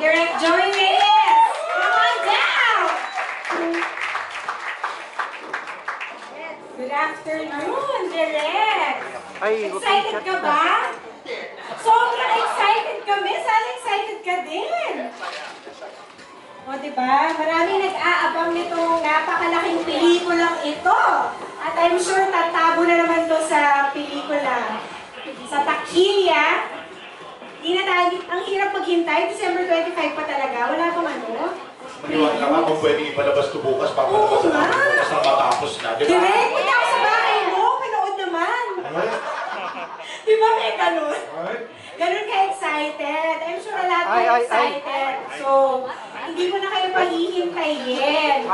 Direct Joey Reyes! Come on down! Good afternoon, Direct! Excited ka ba? Sobrang excited kami. Sana excited ka din. O diba? Maraming nag-aabang nitong napakalaking pelikulang ito. At I'm sure tatabo na naman to sa pelikula. Sa takilya. Di na tayo, ang hirap maghintay. December 25 pa talaga. Wala pang ano. Maniwala ka kung pwede ipalabas ito bukas. Papalabas na bukas na matapos na. Diba? Direk, punta ako sa bahay mo. Panood naman. Di ba may ganun? Ganun ka-excited. I'm sure lahat kayo excited. So, hindi ko na kayo pahihintayin.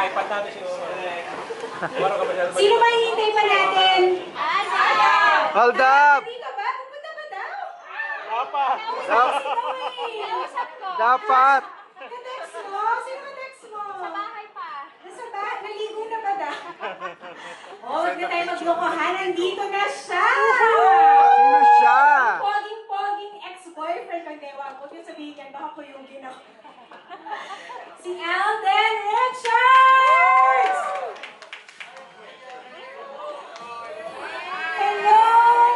Sino ba hihintay pa natin? Hold up! Dito ba? Pupunta ba daw? Dapat! Ka-text mo? Sino ka-text mo? Sa bahay pa. Nasa bahay? Naligo na ba daw? Oh, huwag na tayo maglokohan. Nandito na siya! Sino siya? Ang poging-poging ex-boyfriend. Pagdewa ko, yung sabihin niyan, baka kuyugin ako. Si Alden Richards! Hello!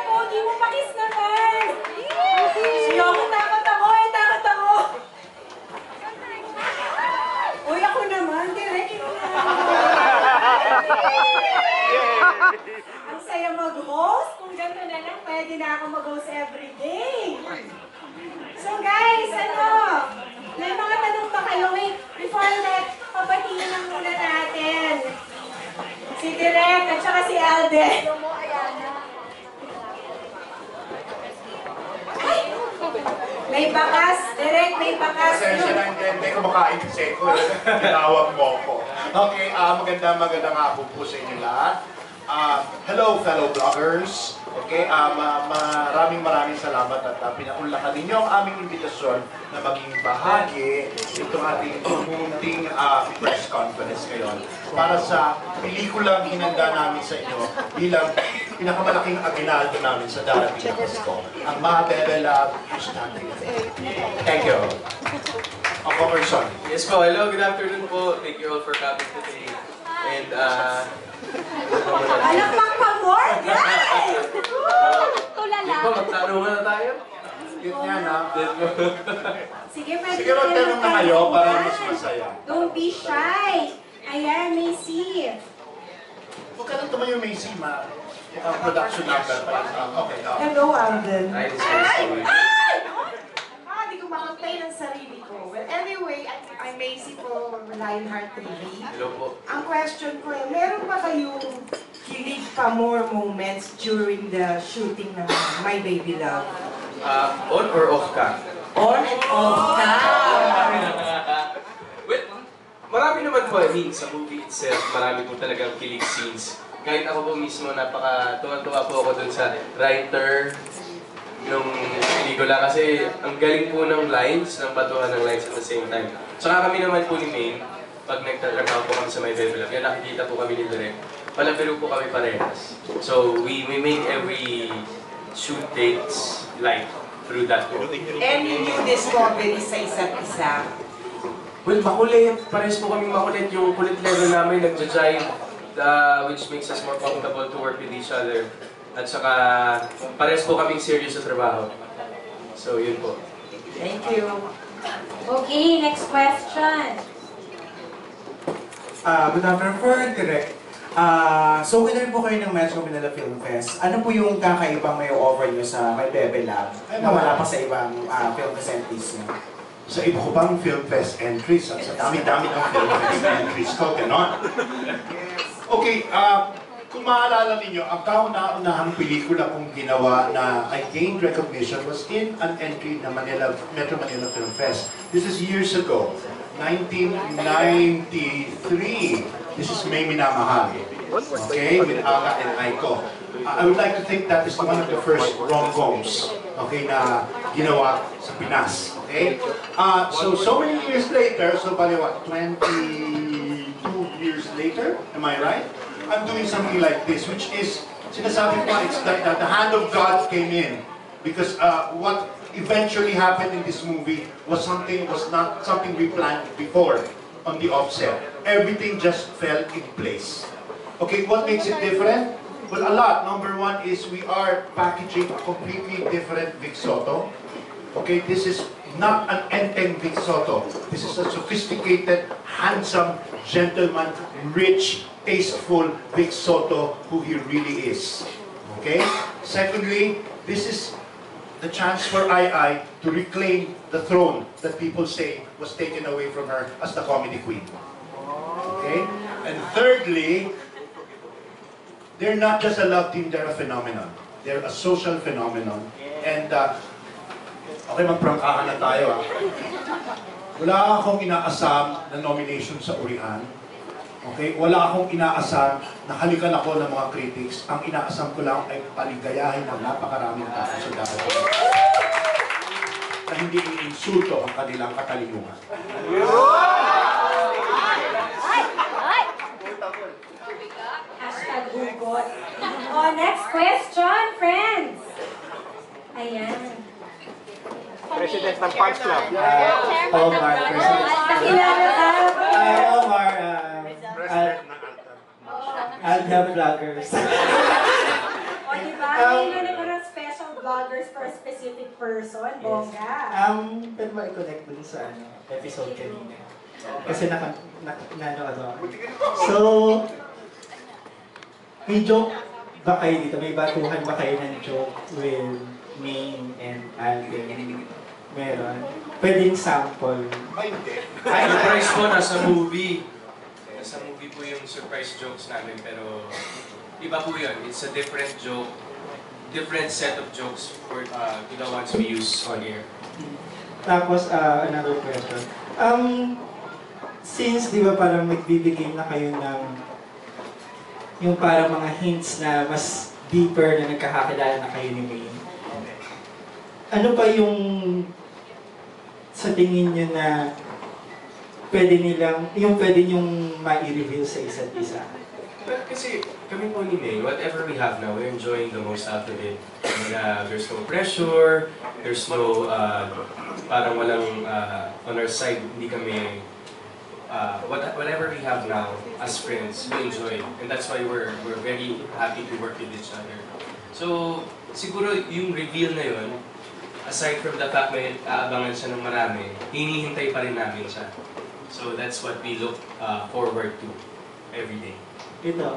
Pogi mo, pakis naman! Siyo ako, takot ako eh, takot ako! Uy, ako naman, direct ito na. Ang saya mag-host. Kung gano'n na lang, pwede na ako mag-host everyday. So guys, may mga tanong pa kayo. Wait, before that, papatingin lang muna natin. Si Direk at saka si Alden. May bakas, Direk, may bakas. Pasensya na, hindi ko makain kasi ko. Tinawag mo ko. Okay, magandang hapon po sa inyo lahat. Hello fellow vloggers. Okay, maraming salamat at pinaunlakan ninyo ang aming imbitasyon na maging bahagi itong ating munting press conference ngayon para sa pelikulang hinanda namin sa inyo bilang pinakamalaking aginaldo namin sa darating na Pasko, ang Mabebe Love Study. Thank you. Ako, Merson. Yes po, hello, good afternoon po. Thank you all for coming today. And Alakpak pa more, guys! Tulala. yun po, magtanungan na tayo. Cute nga na. Sige, pwede Sige, magtanong na kayo para mas masaya. Don't be shy. Ayan, Macy. Huwag ka lang tumayo, Macy, production number. Okay, Hello, Alden. Hi, this is Hindi ko makapay ng sarili ko. Well, anyway, I'm Macy for Lionheart TV. Hello po. Ang question ko meron ba kayong kilig pa more moments during the shooting ng My Baby Love? On or off ka? On and off ka! Well, marami naman po. I mean, sa movie itself, marami po talagang kilig scenes. Kahit ako po mismo, tuwan-tuwa po ako dun sa writer nung pelikula kasi ang galing po ng lines, ng batuhan ng lines at the same time. Saka kami naman po ni Maine, pag nagtatrabaho po kami sa My Baby Love, yan nakikita po kami ni Direk, palabiro po kami parehas. So we make every shoot dates live through that po. Any new discoveries sa isa't isa? Well, makulit. Parehas po kami makulit. Yung kulit level namin nagja-jive, which makes us more comfortable to work with each other. At saka, parehas po kaming serious sa trabaho. So, yun po. Thank you. Okay, next question. Good afternoon for Direk. So, winner po kayo ng Metro Manila Film Fest. Ano po yung kakaibang may offer nyo sa My Bebe Lab na wala pa sa ibang film facilities nyo? Sa iba ko bang Film Fest entries, at sa dami-dami ng Film Fest entries ko, gano'n. Okay, kung maalala ninyo, ang kauna-unahang pelikula kong ginawa na I gained recognition was in an entry na Metro Manila Film Fest. This is years ago, 1993. This is May Minamahal. Okay, with Aga and Aiko. I would like to think that is one of the first rom-coms, okay, na ginawa sa Pinas. Okay? So many years later, so bali what, 22 years later, am I right? I'm doing something like this, which is, sinasabi ko, it's that the hand of God came in. Because what eventually happened in this movie was not something we planned before on the offset. Everything just fell in place. Okay, what makes it different? Well, a lot. Number one is we are packaging a completely different Vic Soto. Okay, this is not an enteng Vic Soto. This is a sophisticated, handsome, gentleman, rich, tasteful Vic Soto who he really is. Okay? Secondly, this is the chance for Ai to reclaim the throne that people say was taken away from her as the comedy queen. Okay? And thirdly, they're not just a love team, they're a phenomenon. They're a social phenomenon. And, okay, magprangkahan na tayo. Wala akong inaasam na nomination sa Urian. Okay? Wala akong inaasam na halikan ako ng mga critics. Ang inaasam ko lang ay paligayahin ng napakaraming tao sa dapat. Na hindi insulto ang kanilang katalingungan. Hashtag hugot. Oh, next question, friends. Ayan. President ng Fans Club. Omar, President. Nakilala ka. Omar, Alda Vloggers. O, diba? Ngayon na parang special vloggers for a specific person. Bongga. Pwede ba i-connect dun sa episode kanina? Kasi nano. So, may joke ba kayo dito? May batuhan ba kayo ng joke with Ming and Alden? Meron. Pwedeng sample. Ay, hindi. Surprise po, nasa movie. Nasa movie po yung surprise jokes namin, pero iba po yun. It's a different joke, different set of jokes for to the ones we use on air. Tapos, another question. Since, di ba parang magbibigay na kayo ng yung parang mga hints na mas deeper na nagkakakilala na kayo ni May, ano pa yung sa tingin nyo na pwede niyong ma-reveal sa isa't isa? But kasi kami po ni May, whatever we have now, we're enjoying the most out of it. There's no pressure, there's no, parang walang, on our side, hindi kami, whatever we have now as friends, we enjoy. And that's why we're very happy to work with each other. So, siguro yung reveal na yun, aside from the fact na aabangan siya ng marami, hinihintay pa rin namin siya. So that's what we look forward to every day. Ito,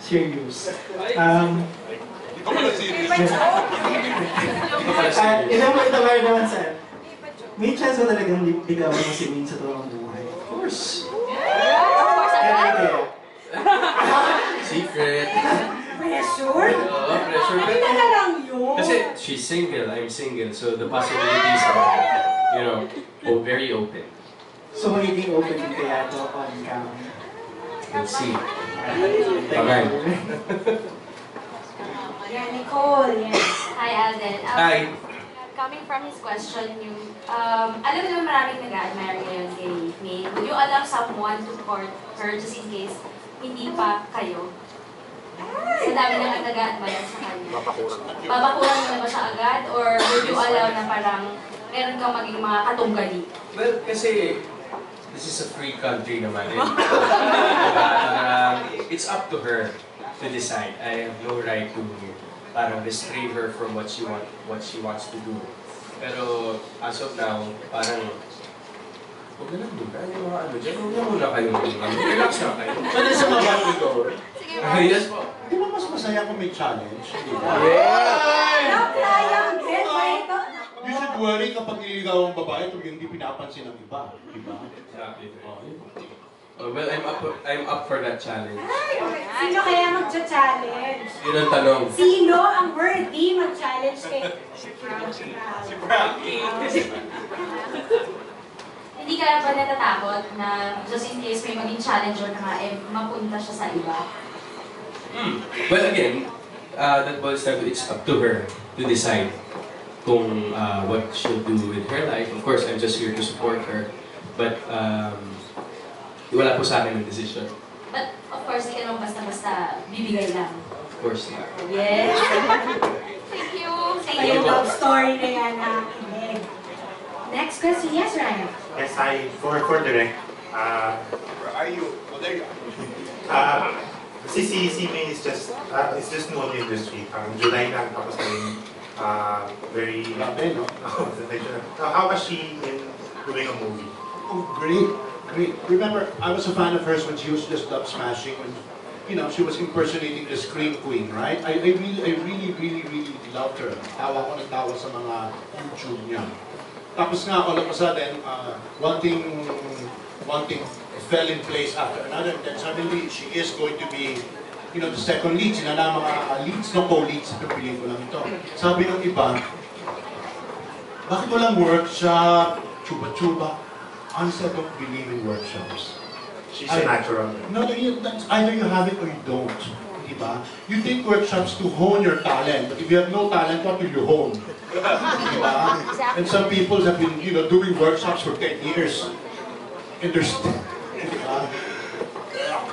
serious. Ito ba naman sir? May chance ba talagang ligawan mo si Min sa totoong buhay? Of course. Secret. Pressure? Oo, pressure. Nakita na lang yun. Kasi she's single, I'm single, so the possibilities are, very open. So magiging open din kaya ito on cam? We'll see. Bye-bye. Yan, Nicole. Yan. Hi, Alden. Hi. Coming from his question, alam mo naman maraming nag-admire ngayon kay May. Would you allow someone to court her just in case hindi pa kayo? Sa dami naman nag-admire sa kanya. Babakuran mo na ba siya agad? Or would you allow na parang meron kang maging mga katunggali? Well, kasi this is a free country naman. It's up to her to decide. I have no right to parang restrain her from what she wants to do. Pero as of now, parang huwag na lang muna. Yung mga ano dyan, huwag na muna kayong relax na kayo. Pwede sa mga go. Sige, Yes po. Di ba mas masaya kung may challenge? Di ba? Naklayang din ba ito? You should worry kapag nililigaw ang babae kung hindi pinapansin ng iba. Di ba? Exactly. Well, I'm up for that challenge. Ay, okay. Sino kaya magcha-challenge? Yun ang tanong. Sino ang worthy mag-challenge kay Si Hindi ka ba natatakot na just in case may maging challenger na nga, mapunta siya sa iba? Well, again, that boils down to it's up to her to decide kung what she'll do with her life. Of course, I'm just here to support her. But wala po sa akin yung decision. But of course, hindi ka naman basta-basta bibigay lang. Of course not. Yes! Thank you! Ay, yung love story na yan, ha? Next question, yes, Ryan. Yes, for direct. Where are you? Oh, there you are. Si May is just new in the industry. July lang tapos na rin very... Grabe, no? How was she in doing a movie? Oh, great, great. Remember, I was a fan of hers when she was just dub smashing, when, you know, she was impersonating the Scream Queen, right? I really loved her. Tawa ko ng tawa sa mga YouTube niya. Tapos nga, all of a sudden, one thing fell in place after another, and then suddenly she is going to be, you know, the second lead. Sila na mga leads, no co-leads sa pelikulang ito. Sabi ng iba, bakit walang workshop, chuba-chuba? Honestly, I don't believe in workshops. She's a natural. No, that's either you have it or you don't. Diba? You take workshops to hone your talent, but if you have no talent, what will you hone? Diba? And some people have been, you know, doing workshops for 10 years. And they're still,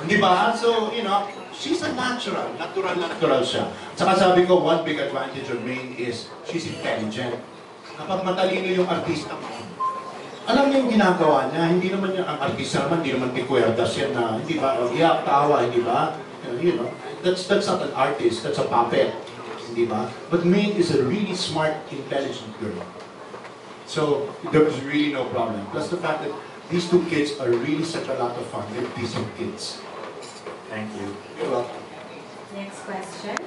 diba? So, you know, she's a natural. Natural siya. Saka sabi ko, one big advantage of Maine is she's intelligent. Kapag matalino yung artista mo, alam niya yung ginagawa niya, hindi naman niya, ang artista naman, hindi naman tikwerdas yan na, hindi ba, iyak, tawa, hindi ba? You know, that's not an artist, that's a puppet, hindi ba? But Maine is a really smart, intelligent girl. So, there was really no problem. Plus the fact that these two kids are really such a lot of fun. They're decent kids. Thank you. You're welcome. Next question.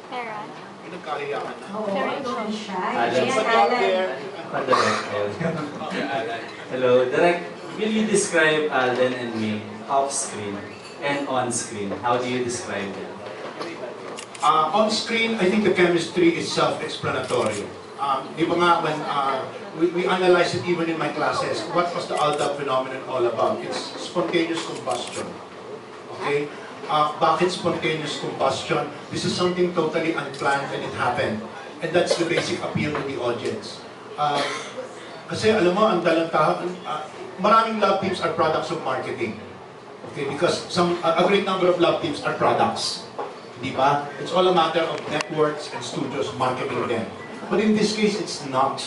Meron. Nagkahiyakan na. Oo, don't be shy. Alan. Yes, Alan. Hello, Direk. Will you describe Alden and me off-screen and on-screen? How do you describe them? On screen, I think the chemistry is self-explanatory. Di ba nga, when we analyze it even in my classes, what was the Aldab phenomenon all about? It's spontaneous combustion. Okay? Bakit spontaneous combustion? This is something totally unplanned and it happened. And that's the basic appeal to the audience. Kasi alam mo, ang dalang tao, maraming love teams are products of marketing. Okay? Because a great number of love teams are products. Di ba? It's all a matter of networks and studios marketing them. But in this case, it's not.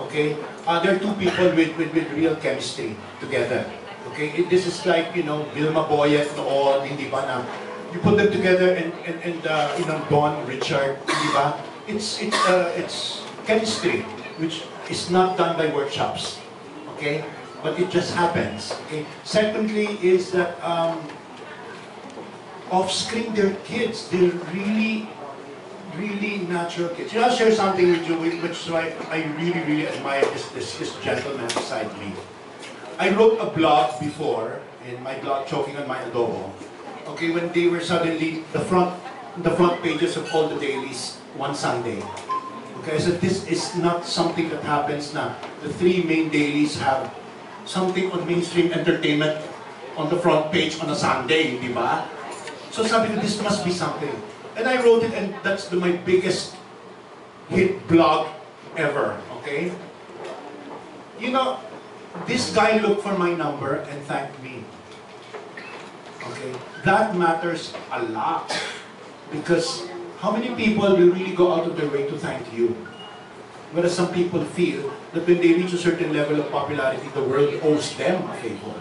Okay? There are two people with real chemistry together. Okay? This is like, you know, Vilma Boyet noon, hindi ba na, you put them together and you know, Don, Richard, hindi ba? It's chemistry, which is not done by workshops. Okay? But it just happens. Okay? Secondly is that off-screen, they're kids. They're really natural kids. You know, I'll share something with you, which is why I really admire this gentleman beside me. I wrote a blog before, in my blog, Choking on My Adobo. Okay, when they were suddenly the front pages of all the dailies one Sunday. Okay, so this is not something that happens now. The three main dailies have something on mainstream entertainment on the front page on a Sunday, di ba? So sabi ko, this must be something. And I wrote it, and that's my biggest hit blog ever, okay? You know, this guy looked for my number and thanked me. Okay? That matters a lot. Because how many people will really go out of their way to thank you? Whereas some people feel that when they reach a certain level of popularity, the world owes them a favor.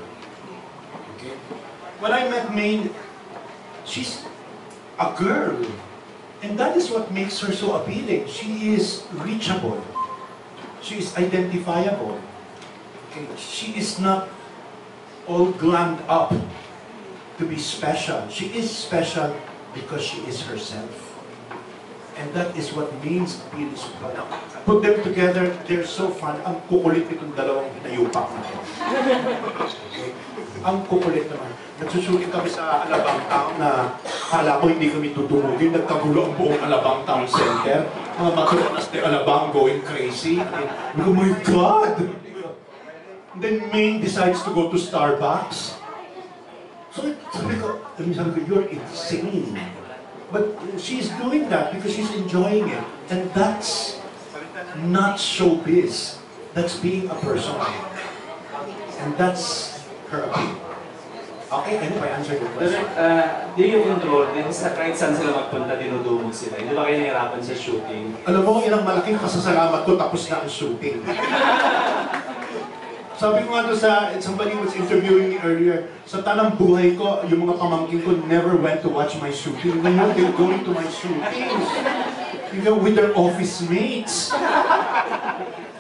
Okay? When I met Maine, she's a girl. And that is what makes her so appealing. She is reachable. She is identifiable. Okay? She is not all glammed up to be special. She is special because she is herself. And that is what means appeal is fun. Put them together, they're so fun. Ang kukulit itong dalawang hinayupak na to. Okay? Ang kukulit naman. Nagsusulit kami sa Alabang Town na kala ko hindi kami tutungugin. Nagkagulo ang buong Alabang Town Center. Mga matronas de Alabang going crazy. Oh my God! Then Maine decides to go to Starbucks. So sabi ko, you're insane. But she's doing that because she's enjoying it. And that's not showbiz. That's being a person. And that's her appeal. Okay, ano ba answer the question? Direct, do you control din sa kahit saan sila magpunta, dinudumog sila? Hindi ba kayo nahirapan sa shooting? Alam mo, ilang malaking pasasalamat ko tapos na ang shooting. Sabi ko nga doon somebody was interviewing me earlier, sa tanang buhay ko, yung mga pamangkin ko never went to watch my shooting. Ngayon, they're going to my shootings. You know, with their office mates.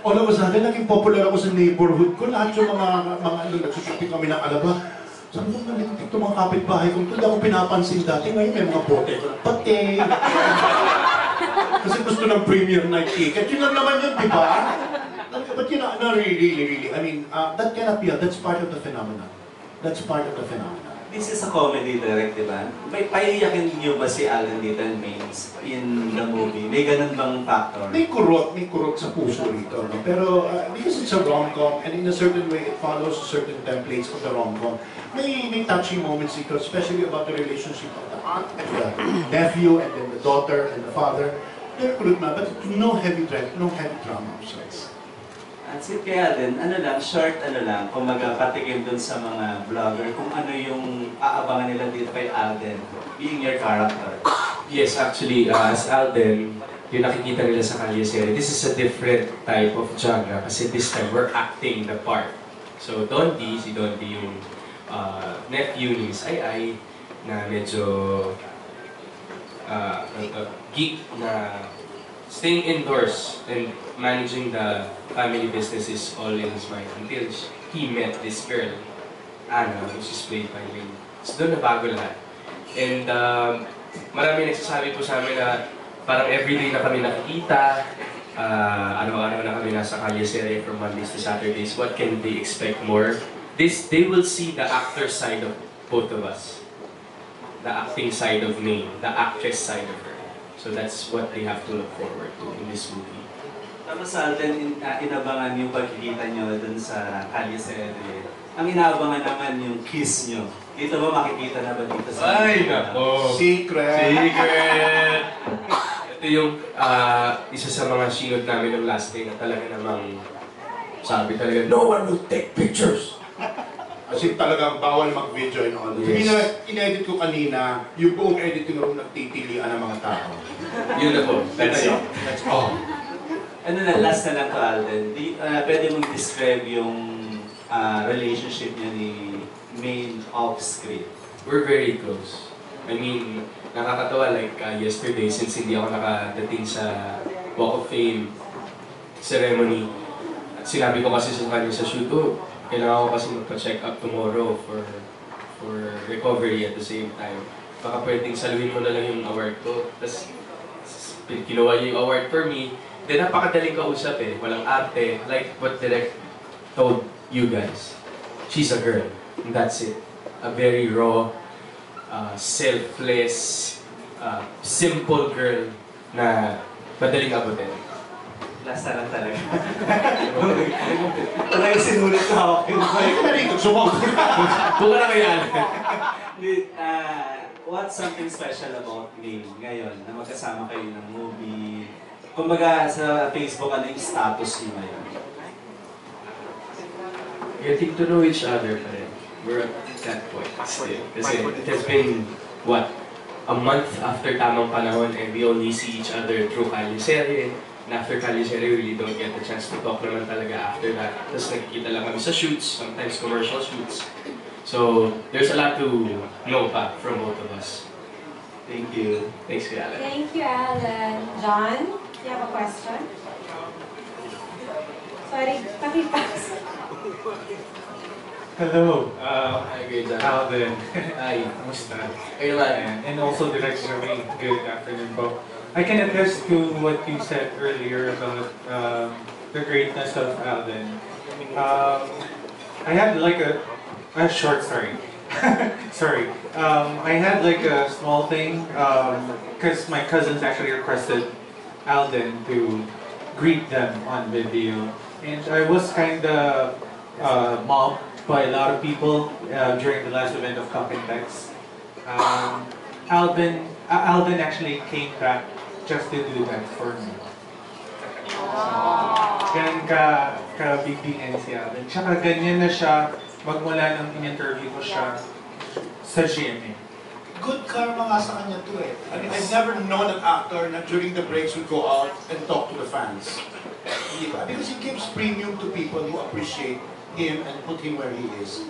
All of a sudden, naging popular ako sa neighborhood ko. Lahat yung mga nagsushooting kami ng alaba. Sabi ko, nalitik itong mga kapitbahay ko. Hindi ako pinapansin dati. Ngayon may mga bote ko ng pati. Kasi gusto ng premiere night ticket. Yun lang naman yun, di ba? But you know, no, really. I mean, that can appeal. That's part of the phenomenon. That's part of the phenomenon. This is a comedy direct, di ba? May paiyakin niyo ba si Alan dito and Mains in the movie? May ganun bang factor? May kurot sa puso rito. No? Pero because it's a rom-com and in a certain way it follows certain templates of the rom-com, may touching moments dito, especially about the relationship of the aunt and the nephew and then the daughter and the father. They're kurot na, but no heavy drama of sorts. Sige kaya din, short kumaga patikim dun sa mga vlogger kung ano yung aabangan nila dito kay Alden, being your character. Yes, actually, as Alden, yung nakikita nila sa Kalye series, this is a different type of genre kasi this time we're acting the part. So si Dondi yung nephew ni Miss Ai na medyo geek na staying indoors and managing the family business is all in his mind until he met this girl, Anna, which is played by Lynn. So doon nabago lahat. And marami nagsasabi po sa amin na parang everyday na kami nakikita, araw-araw na kami nasa Kalye serie from Mondays to Saturdays. What can they expect more? They will see the actor side of both of us. The acting side of me, the actress side of her. So that's what they have to look forward to in this movie. Tapos sa atin, inabangan yung pagkikita nyo dun sa Kalye serie. Ang inaabangan naman yung kiss nyo. Dito ba makikita na ba dito sa... Ay, nako! Secret! Ito yung isa sa mga sinod namin ng last day na talaga namang sabi talaga, no one will take pictures! Kasi talagang bawal mag-video and all. Yes. In-edit ko kanina, yung buong editing room nagtitilian ng mga tao. Yun na po. That's it. That's all. Last na lang to Alden. Pwede mong describe yung relationship niya ni Main off-screen. We're very close. I mean, nakakatawa like yesterday since hindi ako nakadating sa Walk of Fame ceremony. At sinabi ko kasi sa kanya sa shoot, kailangan ko kasi magpa-check up tomorrow for recovery at the same time. Baka pwedeng saluhin mo na lang yung award ko. Tapos kinuha niya yung award for me. Then napakadaling kausap walang arte. Like what Direk told you guys. She's a girl. And that's it. A very raw, selfless, simple girl na madaling abutin. Last na lang talaga. Talaga sinulit sa akin. Buka na kaya. What's something special about me ngayon na magkasama kayo ng movie? Kumbaga sa Facebook, ano yung status niyo ngayon? Getting to know each other pa rin. We're at that point still. Kasi it has been, a month after Tamang Panahon and we only see each other through Kalye serie. And after Kalye serie, we really don't get the chance to talk naman talaga after that. Tapos nagkikita lang kami sa shoots, sometimes commercial shoots. So, there's a lot to know pa from both of us. Thank you. Thanks, Alan. Thank you, Alan. John, you have a question? Sorry, pakipas. Hello, Hi, good Alden. Hi. Kamusta? Kayo lang. And also Direct Jermaine. Good afternoon, Bo. I can attest to what you said earlier about the greatness of Alden. I had like a short story. Sorry. I had like a small thing because my cousins actually requested Alden to greet them on video. And I was kind of mobbed by a lot of people during the last event of Compentex. Alden actually came back just to do that for me. Ganun ka-big-big si Alden. Tsaka ganyan na siya, magmula nung in-interview ko siya, sa GMA? Good karma nga sa kanya to eh. I mean, I've never known an actor na during the breaks would go out and talk to the fans. Hindi ba? Because he gives premium to people who appreciate him and put him where he is.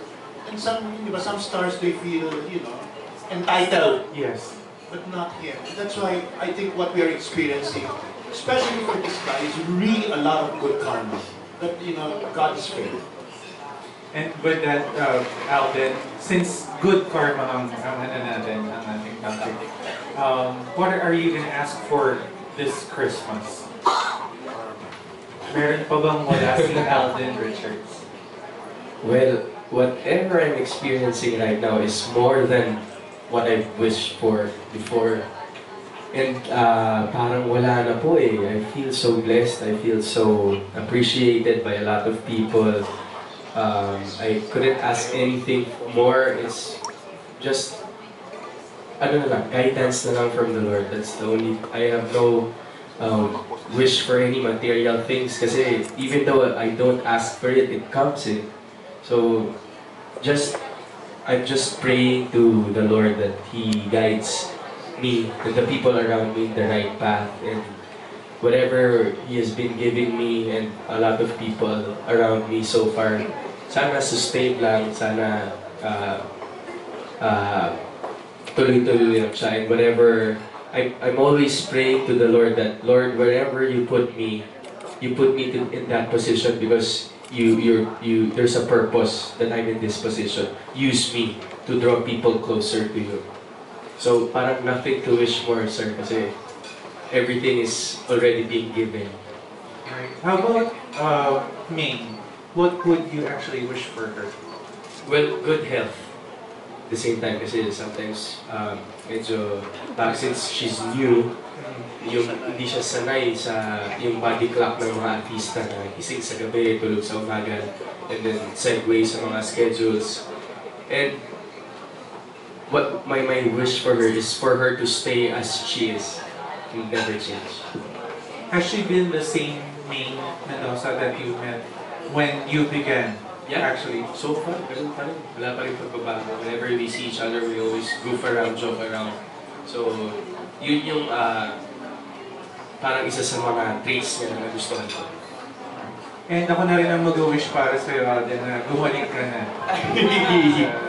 And some, di ba, some stars, they feel, you know, entitled. Yes. But not him. That's why I think what we are experiencing, especially for this guy, is really a lot of good karma. That, you know, God is fair. And with that, Alden, since good karma ang natin, ang ating topic, what are you gonna ask for this Christmas? Meron pa bang wala si Alden Richards? Well, whatever I'm experiencing right now is more than what I've wished for before. And parang wala na po eh. I feel so blessed. I feel so appreciated by a lot of people. I couldn't ask anything more. It's just, ano na lang, guidance na lang from the Lord. That's the only, I have no wish for any material things kasi even though I don't ask for it, it comes in. So, I'm just praying to the Lord that He guides me and the people around me in the right path, and whatever He has been giving me and a lot of people around me so far, sana sustain lang, sana tuloy-tuloy lang siya, and whatever, I'm always praying to the Lord that, Lord, wherever you put me in that position because there's a purpose that I'm in this position. Use me to draw people closer to you. So parang nothing to wish more, sir, kasi everything is already being given. Right. How about Ming? What would you actually wish for her? Well, good health. At the same time, kasi sometimes medyo, since she's new, hindi siya sanay sa yung body clock ng mga artista na gising sa gabi, tulog sa umaga, and then segue sa mga schedules. And what my wish for her is for her to stay as she is and never change. Has she been the same Ming Mendoza that you met when you began? Yeah, actually. So far, ganun pa rin. Wala pa rin pagbabago. Whenever we see each other, we always goof around, joke around. So, yun yung parang isa sa mga traits niya na nagustuhan ko. And ako na rin ang mag-wish para sa'yo, Alden, na gumaling ka na.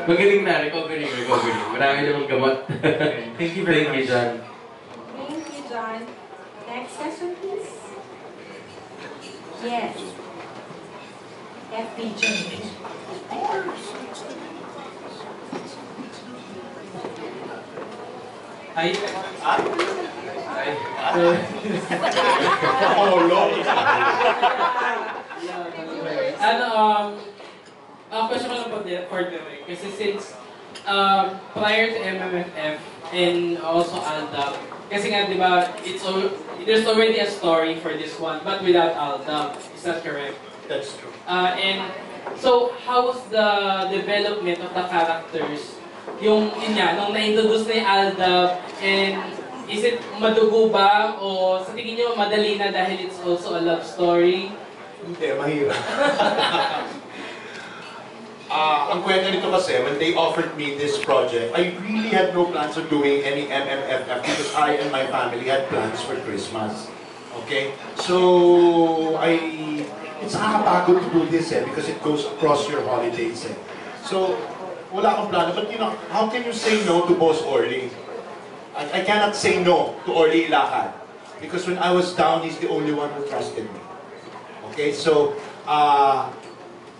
Magaling na, recovery. Marami namang gamot. Thank you very much. John. Thank you, John. Next question, please. Yes. FPJ. Hi. Oh, Lord. Question ko lang po for Derek. Kasi since prior to MMFF and also Aldab, kasi nga di ba, there's already a story for this one, but without Aldab. Is that correct? That's true. And so, how's the development of the characters? Yun nga, nung na-introduce na yung Aldab, and is it madugo ba? O sa tingin nyo, madali na dahil it's also a love story? Hindi, mahirap. Ang kwento nito kasi, when they offered me this project, I really had no plans of doing any MMFF because I and my family had plans for Christmas. Okay? So, it's nakakapagod to do this because it goes across your holidays So, wala akong plano. But you know, how can you say no to Boss Orly? I cannot say no to Orly Ilacad. Because when I was down, he's the only one who trusted me. Okay, so,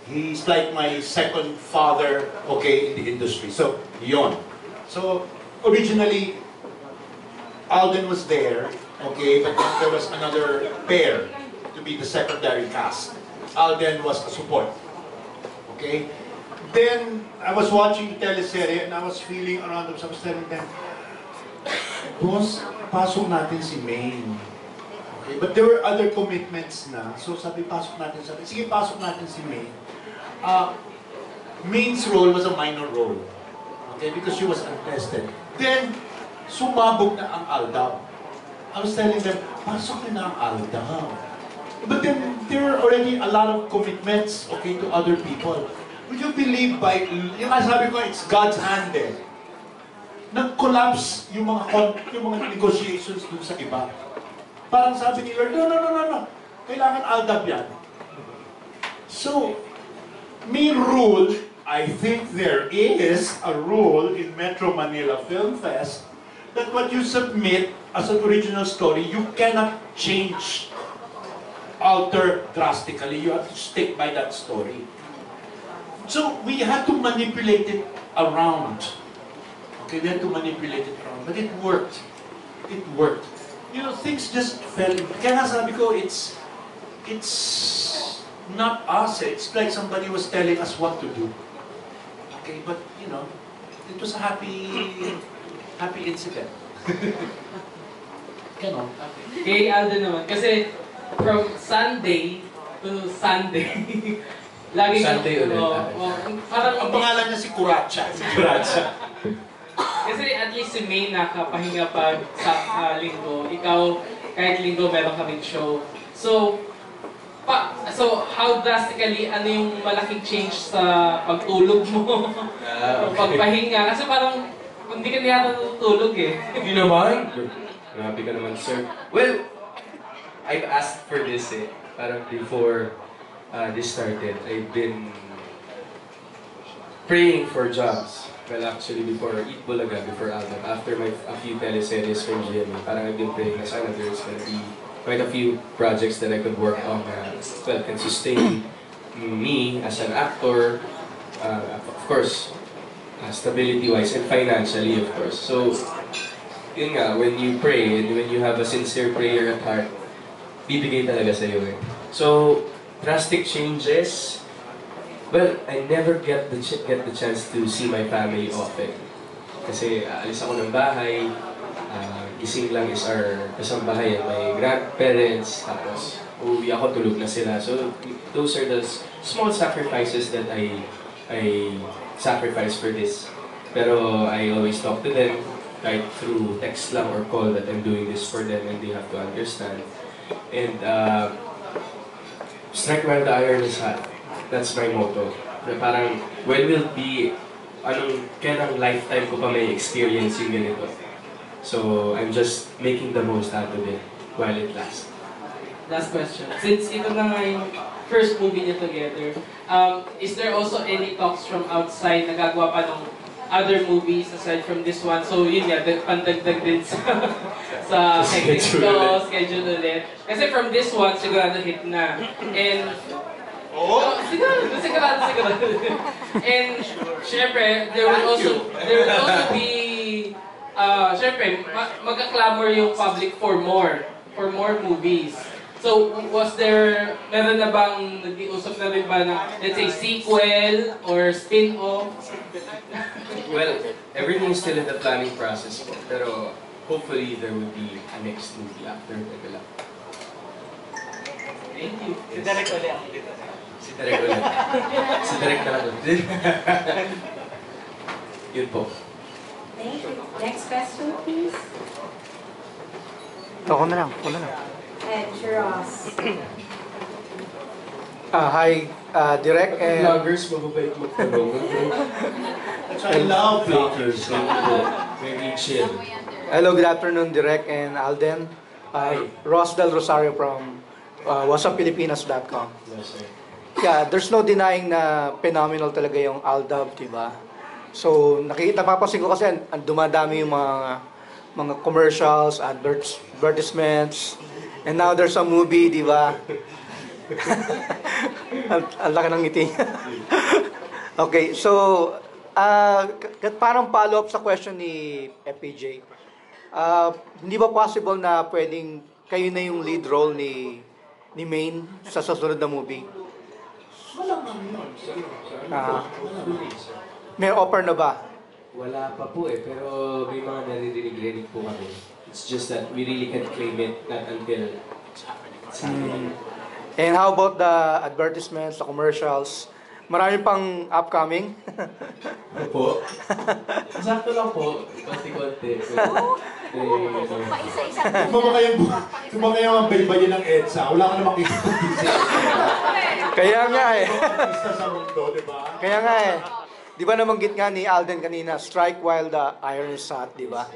he's like my second father, okay, in the industry. So, yon. So, originally, Alden was there, okay, but then there was another pair to be the secondary cast. Alden was a support, okay? Then, I was watching the teleserye and I was feeling around them, so I was telling them, Boss, pasok natin si Maine. Okay, but there were other commitments na, so sabi, pasok natin, sige, pasok natin si Maine. Maine's role was a minor role, okay, because she was untested. Then, sumabog na ang Aldab. I was telling them, pasok na ang Aldab. But then, there were already a lot of commitments, okay, to other people. would you believe by, yung sabi ko, it's God's hand eh. Nag-collapse yung mga negotiations dun sa iba. Parang sabi ni Lord, no. Kailangan aldab yan. So, may rule, I think there is a rule in Metro Manila Film Fest that what you submit as an original story, you cannot change, alter drastically. You have to stick by that story. So we had to manipulate it around. Okay, we had to manipulate it around. But it worked. It worked. You know, things just fell. Kaya nga sabi ko, it's not us. It's like somebody was telling us what to do. Okay, but you know, it was a happy incident. Ganon. Kay Alden naman, kasi from Sunday to Sunday, lagi Sunday ulit. Parang ang pangalan niya si Kuracha. Kasi at least si May nakapahinga pa sa linggo. Ikaw, kahit linggo meron kaming show. So how drastically, ano yung malaking change sa pagtulog mo? Pagpahinga? Kasi parang hindi ka niya natutulog eh. Hindi naman. Grabe ka naman, sir. Well, I've asked for this eh. Parang before this started, I've been praying for jobs. Well, actually, before Eat Bulaga, before Album, after a few teleseries from GMA, parang I've been praying na sana there's gonna be quite a few projects that I could work on well, can sustain me as an actor, of course, stability-wise and financially, of course. So, yun nga, when you pray and when you have a sincere prayer at heart, bibigay talaga sa'yo eh. So, drastic changes, well, I never get the chance to see my family often. Kasi alis ako ng bahay, gising lang is our kasambahay at my grandparents, tapos uuwi ako, tulog na sila. So, those are the small sacrifices that I sacrifice for this. Pero I always talk to them, kahit through text lang or call, that I'm doing this for them and they have to understand. And strike while the iron is hot. That's my motto. Na parang, when will be, kailang lifetime ko pa may experience yung ganito. So, I'm just making the most out of it while it lasts. Last question. Since ito na nga yung first movie niyo together, is there also any talks from outside na gagawa pa ng other movies aside from this one? So yun nga, pandagdag din sa schedule ulit. Kasi from this one, sigurado hit na. And sigurado. And syempre, there will also be syempre, magka-clamor yung public for more movies. So, meron na bang nag-iusap na rin ba na, let's say, sequel or spin-off? Well, everything is still in the planning process po. Pero, hopefully, there will be a next movie after Teka Lang. Thank you. Si Derek ulit. Si Derek na lang ulit. Yun po. Thank you. Next question, please. Ako na lang. And Ross. Hi, Direk and... Vloggers, mababait magtanong. I love vloggers. Very chill. Hello, good afternoon, Direk and Alden. Ross Del Rosario from wasapilipinas.com. Yeah, there's no denying na phenomenal talaga yung Aldab, diba? So, napapansin ko kasi dumadami yung mga commercials, advertisements, and now there's a movie, di ba? Ang laki ng ngiti. Okay, so, parang follow-up sa question ni FPJ. Hindi ba possible na pwedeng kayo na yung lead role ni Maine sa susunod na movie? Wala naman yun. May offer na ba? Wala pa po eh, pero may mga naririnig po kami. It's just that we really can't claim it not until it's happening. And how about the advertisements, the commercials? Marami pang upcoming? Po. Sakto lang po, konti-konti. Kung mga kayong baybayin ng EDSA, wala ka namang isa. Kaya nga eh. Artista sa mundo, di ba? Kaya nga eh. Di ba nabanggit nga ni Alden kanina, strike while the iron is hot, di ba?